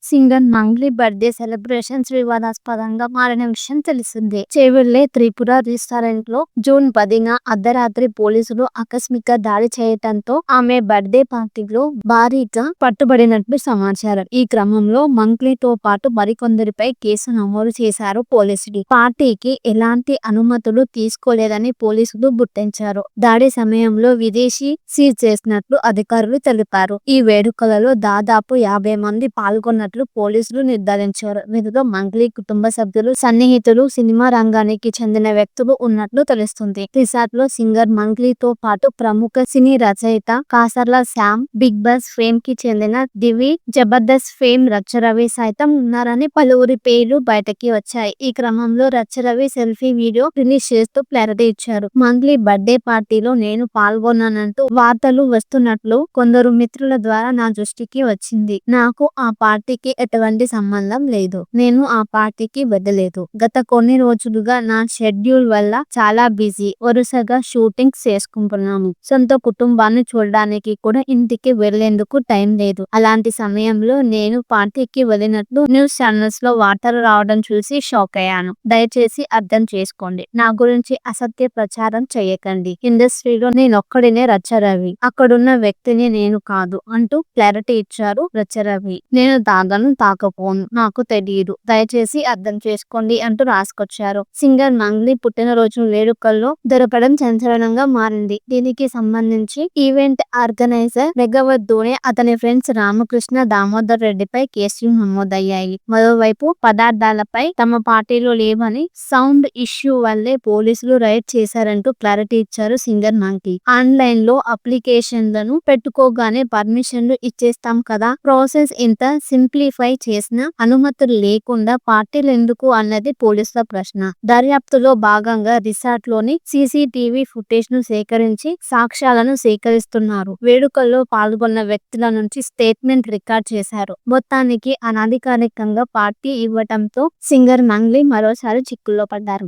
Singer Mangli birthday celebrations వివాదాస్పదంగా మారిన విషయం తెలిసిందే. చేవెళ్లే త్రిపుర రెస్టారెంట్ లో జూన్ 10న అర్ధరాత్రి పోలీసులు ఆకస్మిక దాడి చేయటంతో ఆమె బర్త్డే పార్టీలో భారీగా పట్టుబడినట్లు సమాచారం. ఈ క్రమంలో మంగ్లీతో పాటు మరికొందరిపై కేసు నమోదు చేశారు పోలీసులు. పార్టీకి ఎలాంటి అనుమతులు తీసుకోలేదని పోలీసులు గుర్తించారు. దాడి సమయంలో విదేశీ సీజ్ చేసినట్లు అధికారులు తెలిపారు. ఈ వేడుకలలో దాదాపు 50 మంది పాల్గొన్నట్లు పోలీసులు నిర్ధారించారు. వీరిలో మంగ్లీ కుటుంబ సభ్యులు, సన్నిహితులు, సినిమా రంగానికి చెందిన వ్యక్తులు ఉన్నట్లు తెలుస్తుంది. రిసార్ట్ లో సింగర్ మంగ్లీతో పాటు ప్రముఖ సినీ రచయిత Kasarla Shyam, Bigg Boss fame కి చెందిన దివి, జబర్దస్త్ ఫేమ్ రచ్చరవి సైతం ఉన్నారని పలువురి పేర్లు బయటకి వచ్చాయి. ఈ క్రమంలో రచ్చరవి సెల్ఫీ వీడియో రిలీజ్ చేస్తూ క్లారిటీ ఇచ్చారు. మంగ్లీ బర్త్డే పార్టీలో నేను పాల్గొన్నానంటూ వార్తలు వస్తున్నట్లు కొందరు మిత్రుల ద్వారా నా దృష్టికి వచ్చింది. నాకు ఆ పార్టీకి ఎటువంటి సంబంధం లేదు. నేను ఆ పార్టీకి వెళ్ళలేదు. గత కొన్ని రోజులుగా నా షెడ్యూల్ వల్ల చాలా బిజీ. వరుసగా షూటింగ్స్ చేసుకుంటున్నాము. సొంత కుటుంబాన్ని చూడడానికి కూడా ఇంటికి వెళ్లేందుకు టైం లేదు. అలాంటి సమయంలో నేను పార్టీకి వెళ్ళినట్లు న్యూస్ ఛానల్స్ లో వార్తలు రావడం చూసి షాక్ అయ్యాను. దయచేసి అర్థం చేసుకోండి. నా గురించి అసత్య ప్రచారం చేయకండి. ఇండస్ట్రీలో నేనొక్కడినే రచ్చరవి, అక్కడున్న వ్యక్తిని నేను కాదు అంటూ క్లారిటీ ఇచ్చారు రచ్చరవి. నేను తాగను, తాకపోను, నాకు తెలియదు. దయచేసి అర్థం చేసుకోండి అంటూ రాసుకొచ్చారు. సింగర్ మంగ్లీ పుట్టినరోజు వేడుకల్లో దొరకడం సంచలనంగా మారింది. దీనికి సంబంధించి ఈవెంట్ ఆర్గనైజర్ మెగావత్ అతని ఫ్రెండ్స్ రామకృష్ణ, దామోదర్ రెడ్డిపై కేసులు నమోదయ్యాయి. మరోవైపు పదార్థాలపై తమ పార్టీలో లేవని, సౌండ్ ఇష్యూ వల్లే పోలీసులు రైడ్ చేశారంటూ క్లారిటీ ఇచ్చారు సింగర్ మంగ్లీ. ఆన్లైన్ లో అప్లికేషన్లను పెట్టుకోగానే పర్మిషన్లు ఇచ్చేస్తాం కదా, ప్రాసెస్ ఇంత సింప్లిఫై చేసిన అనుమతులు లేకుండా పార్టీలు ఎందుకు అన్నది పోలీసుల ప్రశ్న. దర్యాప్తులో భాగంగా రిసార్ట్ లోని సీసీటీవీ ఫుటేజ్ ను సేకరించి సాక్ష్యాలను సేకరిస్తున్నారు. వేడుకల్లో పాల్గొన్న వ్యక్తుల నుంచి స్టేట్మెంట్ రికార్డ్ చేశారు. మొత్తానికి అనధికారికంగా పార్టీ ఇవ్వటంతో సింగర్ మంగ్లీ మరోసారి చిక్కుల్లో పడ్డారు.